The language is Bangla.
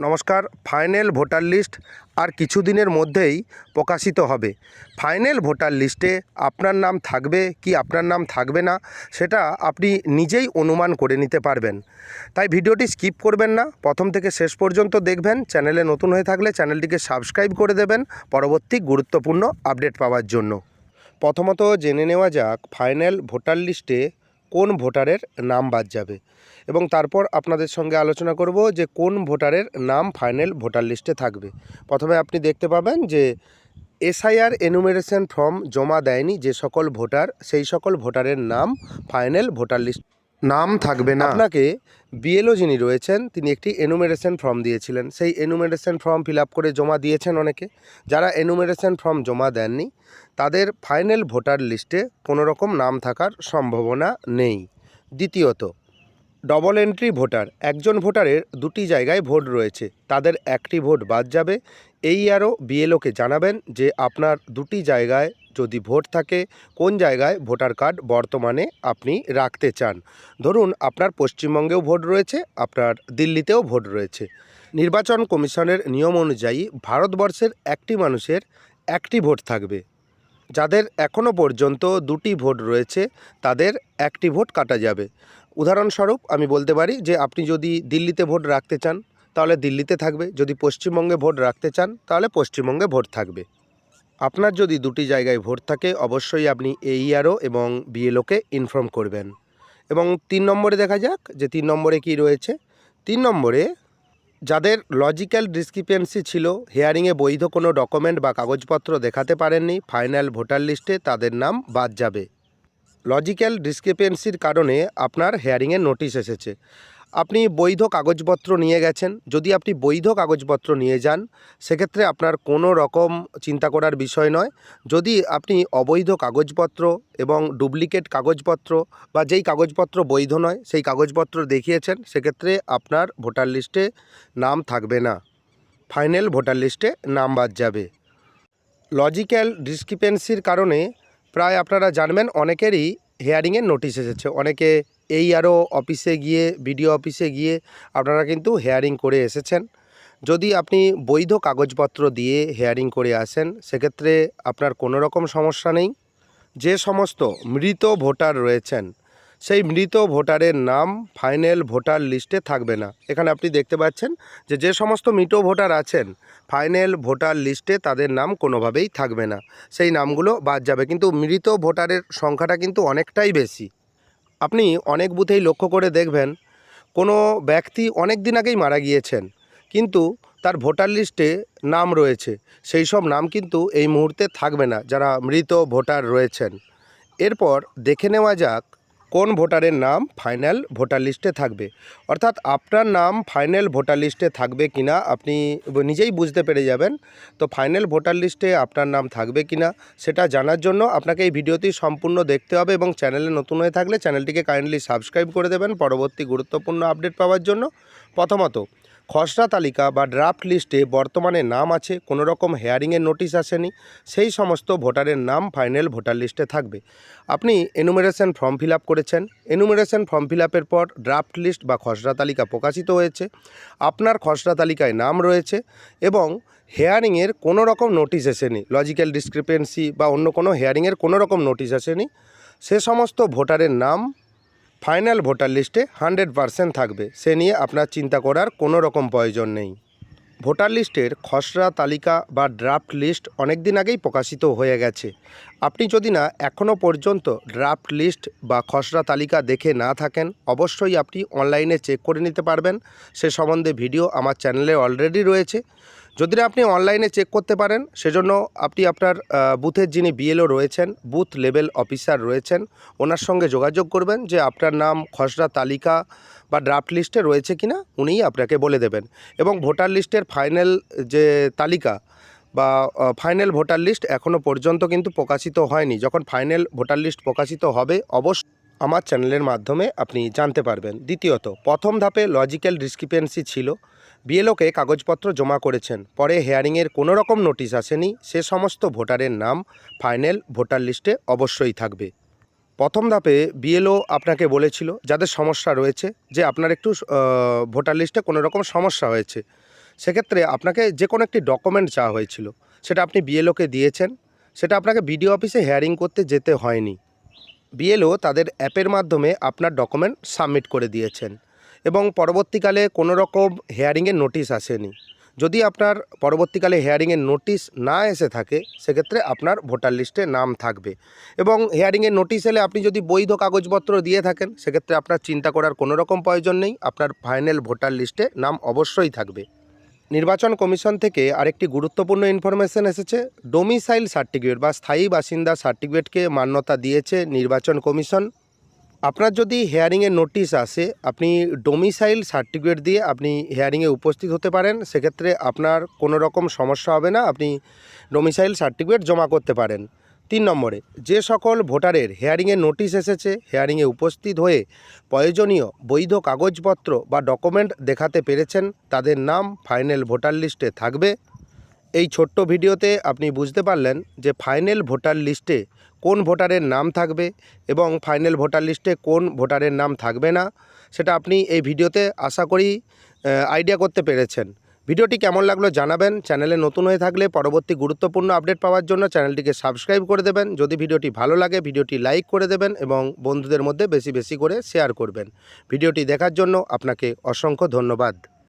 নমস্কার। ফাইনাল ভোটার লিস্ট আর কিছুদিনের মধ্যেই প্রকাশিত হবে। ফাইনাল ভোটার লিস্টে আপনার নাম থাকবে কি আপনার নাম থাকবে না সেটা আপনি নিজেই অনুমান করে নিতে পারবেন। তাই ভিডিওটি স্কিপ করবেন না, প্রথম থেকে শেষ পর্যন্ত দেখবেন। চ্যানেলে নতুন হয়ে থাকলে চ্যানেলটিকে সাবস্ক্রাইব করে দেবেন পরবর্তী গুরুত্বপূর্ণ আপডেট পাওয়ার জন্য। প্রথমত জেনে নেওয়া যাক ফাইনাল ভোটার লিস্টে কোন ভোটারের নাম বাদ যাবে এবং তারপর আপনাদের সঙ্গে আলোচনা করব যে কোন ভোটারের নাম ফাইনাল ভোটার লিস্টে থাকবে। প্রথমে আপনি দেখতে পাবেন যে এসআইআর এনুমেরেশন ফর্ম জমা দেয়নি যে সকল ভোটার, সেই সকল ভোটারের নাম ফাইনাল ভোটার লিস্ট নাম থাকবে না। আপনাকে বিএলও যিনি রয়েছেন তিনি একটি এনুমেরেশন ফর্ম দিয়েছিলেন, সেই এনুমেরেশন ফর্ম ফিল আপ করে জমা দিয়েছেন অনেকে। যারা এনুমেরেশন ফর্ম জমা দেননি তাদের ফাইনাল ভোটার লিস্টে কোনো রকম নাম থাকার সম্ভাবনা নেই। দ্বিতীয়ত, ডবল এন্ট্রি ভোটার, একজন ভোটারের দুটি জায়গায় ভোট রয়েছে, তাদের একটি ভোট বাদ যাবে। এই আরও বিএলওকে জানাবেন যে আপনার দুটি জায়গায় যদি ভোট থাকে কোন জায়গায় ভোটার কার্ড বর্তমানে আপনি রাখতে চান। ধরুন আপনার পশ্চিমবঙ্গেও ভোট রয়েছে, আপনার দিল্লিতেও ভোট রয়েছে। নির্বাচন কমিশনের নিয়ম অনুযায়ী ভারতবর্ষের একটি মানুষের একটি ভোট থাকবে। যাদের এখনও পর্যন্ত দুটি ভোট রয়েছে তাদের একটি ভোট কাটা যাবে। উদাহরণস্বরূপ আমি বলতে পারি যে আপনি যদি দিল্লিতে ভোট রাখতে চান তাহলে দিল্লিতে থাকবে, যদি পশ্চিমবঙ্গে ভোট রাখতে চান তাহলে পশ্চিমবঙ্গে ভোট থাকবে। আপনার যদি দুটি জায়গায় ভোট থাকে অবশ্যই আপনি এইআরও এবং বিএলওকে ইনফর্ম করবেন। এবং 3 নম্বরে দেখা যাক যে 3 নম্বরে কি রয়েছে। 3 নম্বরে যাদের লজিক্যাল ডিসক্রিপেন্সি ছিল, হিয়ারিংয়ে বৈধ কোনো ডকুমেন্ট বা কাগজপত্র দেখাতে পারেননি, ফাইনাল ভোটার লিস্টে তাদের নাম বাদ যাবে। লজিক্যাল ডিসক্রিপেন্সির কারণে আপনার হিয়ারিংয়ের নোটিশ এসেছে, আপনি বৈধ কাগজপত্র নিয়ে গেছেন। যদি আপনি বৈধ কাগজপত্র নিয়ে যান সেক্ষেত্রে আপনার কোনো রকম চিন্তা করার বিষয় নয়। যদি আপনি অবৈধ কাগজপত্র এবং ডুপ্লিকেট কাগজপত্র বা যেই কাগজপত্র বৈধ নয় সেই কাগজপত্র দেখিয়েছেন সেক্ষেত্রে আপনার ভোটার লিস্টে নাম থাকবে না, ফাইনাল ভোটার লিস্টে নাম বাদ যাবে। লজিক্যাল ডিসক্রিপেন্সির কারণে প্রায় আপনারা জানবেন অনেকেরই হিয়ারিংয়ের নোটিশ এসেছে। অনেকে এইআরও অফিসে গিয়ে, বিডিও অফিসে গিয়ে আপনারা কিন্তু হিয়ারিং করে এসেছেন। যদি আপনি বৈধ কাগজপত্র দিয়ে হিয়ারিং করে আসেন সেক্ষেত্রে আপনার কোনো রকম সমস্যা নেই। যে সমস্ত মৃত ভোটার রয়েছেন সেই মৃত ভোটারের নাম ফাইনাল ভোটার লিস্টে থাকবে না। এখানে আপনি দেখতে পাচ্ছেন যে যে সমস্ত মৃত ভোটার আছেন ফাইনাল ভোটার লিস্টে তাদের নাম কোনোভাবেই থাকবে না, সেই নামগুলো বাদ যাবে। কিন্তু মৃত ভোটারের সংখ্যাটা কিন্তু অনেকটাই বেশি। আপনি অনেক বুথেই লক্ষ্য করে দেখবেন কোনো ব্যক্তি অনেক দিন আগেই মারা গিয়েছেন কিন্তু তার ভোটার লিস্টে নাম রয়েছে, সেই সব নাম কিন্তু এই মুহূর্তে থাকবে না যারা মৃত ভোটার রয়েছেন। এরপর দেখে নেওয়া যাক কোন ভোটারের নাম ফাইনাল ভোটার লিস্টে থাকবে। অর্থাৎ আপনার নাম ফাইনাল ভোটার লিস্টে থাকবে কিনা আপনি নিজেই বুঝতে পেরে যাবেন। তো ফাইনাল ভোটার লিস্টে আপনার নাম থাকবে কিনা সেটা জানার জন্য আপনাকে এই ভিডিওটি সম্পূর্ণ দেখতে হবে এবং চ্যানেলে নতুন হয়ে থাকলে চ্যানেলটিকে কাইন্ডলি সাবস্ক্রাইব করে দেবেন পরবর্তী গুরুত্বপূর্ণ আপডেট পাওয়ার জন্য। প্রথমত, খসড়া তালিকা বা ড্রাফট লিস্টে বর্তমানে নাম আছে, কোনো রকম হিয়ারিংয়ের নোটিশ আসেনি, সেই সমস্ত ভোটারের নাম ফাইনাল ভোটার লিস্টে থাকবে। আপনি এনুমেরেশন ফর্ম ফিল আপ করেছেন, এনুমেরেশন ফর্ম ফিল আপের পর ড্রাফট লিস্ট বা খসড়া তালিকা প্রকাশিত হয়েছে, আপনার খসড়া তালিকায় নাম রয়েছে এবং হিয়ারিংয়ের কোনো রকম নোটিশ আসেনি, লজিক্যাল ডিসক্রিপেন্সি বা অন্য কোনো হিয়ারিংয়ের কোনো রকম নোটিশ আসেনি, সে সমস্ত ভোটারের নাম ফাইনাল ভোটার লিস্টে 100% থাকবে। সে নিয়ে আপনার চিন্তা করার কোনো রকম প্রয়োজন নেই। ভোটার লিস্টের খসড়া তালিকা বা ড্রাফট লিস্ট অনেক দিন আগেই প্রকাশিত হয়ে গেছে। আপনি যদি না এখনও পর্যন্ত ড্রাফট লিস্ট বা খসড়া তালিকা দেখে না থাকেন অবশ্যই আপনি অনলাইনে চেক করে নিতে পারবেন। সে সম্বন্ধে ভিডিও আমার চ্যানেলে অলরেডি রয়েছে। যদি না আপনি অনলাইনে চেক করতে পারেন সেজন্য আপনি আপনার বুথের যিনি বিএলও রয়েছেন, বুথ লেভেল অফিসার রয়েছেন, ওনার সঙ্গে যোগাযোগ করবেন যে আপনার নাম খসড়া তালিকা বা ড্রাফট লিস্টে রয়েছে কিনা, উনিই আপনাকে বলে দেবেন। এবং ভোটার লিস্টের ফাইনাল যে তালিকা বা ফাইনাল ভোটার লিস্ট এখনও পর্যন্ত কিন্তু প্রকাশিত হয়নি। যখন ফাইনাল ভোটার লিস্ট প্রকাশিত হবে অবশ্যই আমার চ্যানেলের মাধ্যমে আপনি জানতে পারবেন। দ্বিতীয়ত, প্রথম ধাপে লজিক্যাল ডিসক্রিপেন্সি ছিল, বিএলওকে কাগজপত্র জমা করেছেন, পরে হিয়ারিংয়ের কোনো রকম নোটিশ আসেনি, সে সমস্ত ভোটারের নাম ফাইনাল ভোটার লিস্টে অবশ্যই থাকবে। প্রথম ধাপে বিএলও আপনাকে বলেছিল যাদের সমস্যা রয়েছে যে আপনার একটু ভোটার লিস্টে কোনো রকম সমস্যা হয়েছে, সেক্ষেত্রে আপনাকে যে কোনো একটি ডকুমেন্ট চাওয়া হয়েছিল, সেটা আপনি বিএলওকে দিয়েছেন, সেটা আপনাকে বিডিও অফিসে হিয়ারিং করতে যেতে হয়নি। বিএলও তাদের অ্যাপের মাধ্যমে আপনার ডকুমেন্ট সাবমিট করে দিয়েছেন এবং পরবর্তীকালে কোনো রকম হিয়ারিংয়ের নোটিশ আসেনি। যদি আপনার পরবর্তীকালে হিয়ারিংয়ের নোটিশ না এসে থাকে, সেক্ষেত্রে আপনার ভোটার লিস্টে নাম থাকবে এবং হিয়ারিংয়ের নোটিশ এলে আপনি যদি বৈধ কাগজপত্র দিয়ে থাকেন, সেক্ষেত্রে আপনার চিন্তা করার কোনো রকম প্রয়োজন নেই, আপনার ফাইনাল ভোটার লিস্টে নাম অবশ্যই থাকবে। নির্বাচন কমিশন থেকে আরেকটি গুরুত্বপূর্ণ ইনফরমেশন এসেছে। ডোমিসাইল সার্টিফিকেট বা স্থায়ী বাসিন্দা সার্টিফিকেটকে মান্যতা দিয়েছে নির্বাচন কমিশন। আপনার যদি হিয়ারিংয়ের নোটিশ আসে, আপনি ডোমিসাইল সার্টিফিকেট দিয়ে আপনি হিয়ারিংয়ে উপস্থিত হতে পারেন, সেক্ষেত্রে আপনার কোনো রকম সমস্যা হবে না, আপনি ডোমিসাইল সার্টিফিকেট জমা করতে পারেন। 3 নম্বরে, যে সকল ভোটারের হিয়ারিংয়ের নোটিশ এসেছে, হিয়ারিংয়ে উপস্থিত হয়ে প্রয়োজনীয় বৈধ কাগজপত্র বা ডকুমেন্ট দেখাতে পেরেছেন, তাদের নাম ফাইনাল ভোটার লিস্টে থাকবে। এই ছোট্ট ভিডিওতে আপনি বুঝতে পারলেন যে ফাইনাল ভোটার লিস্টে কোন ভোটারের নাম থাকবে এবং ফাইনাল ভোটার লিস্টে কোন ভোটারের নাম থাকবে না, সেটা আপনি এই ভিডিওতে আশা করি আইডিয়া করতে পেরেছেন। ভিডিওটি কেমন লাগলো জানাবেন। চ্যানেলে নতুন হয়ে থাকলে পরবর্তী গুরুত্বপূর্ণ আপডেট পাওয়ার জন্য চ্যানেলটিকে সাবস্ক্রাইব করে দেবেন। যদি ভিডিওটি ভালো লাগে, ভিডিওটি লাইক করে দেবেন এবং বন্ধুদের মধ্যে বেশি বেশি করে শেয়ার করবেন। ভিডিওটি দেখার জন্য আপনাকে অসংখ্য ধন্যবাদ।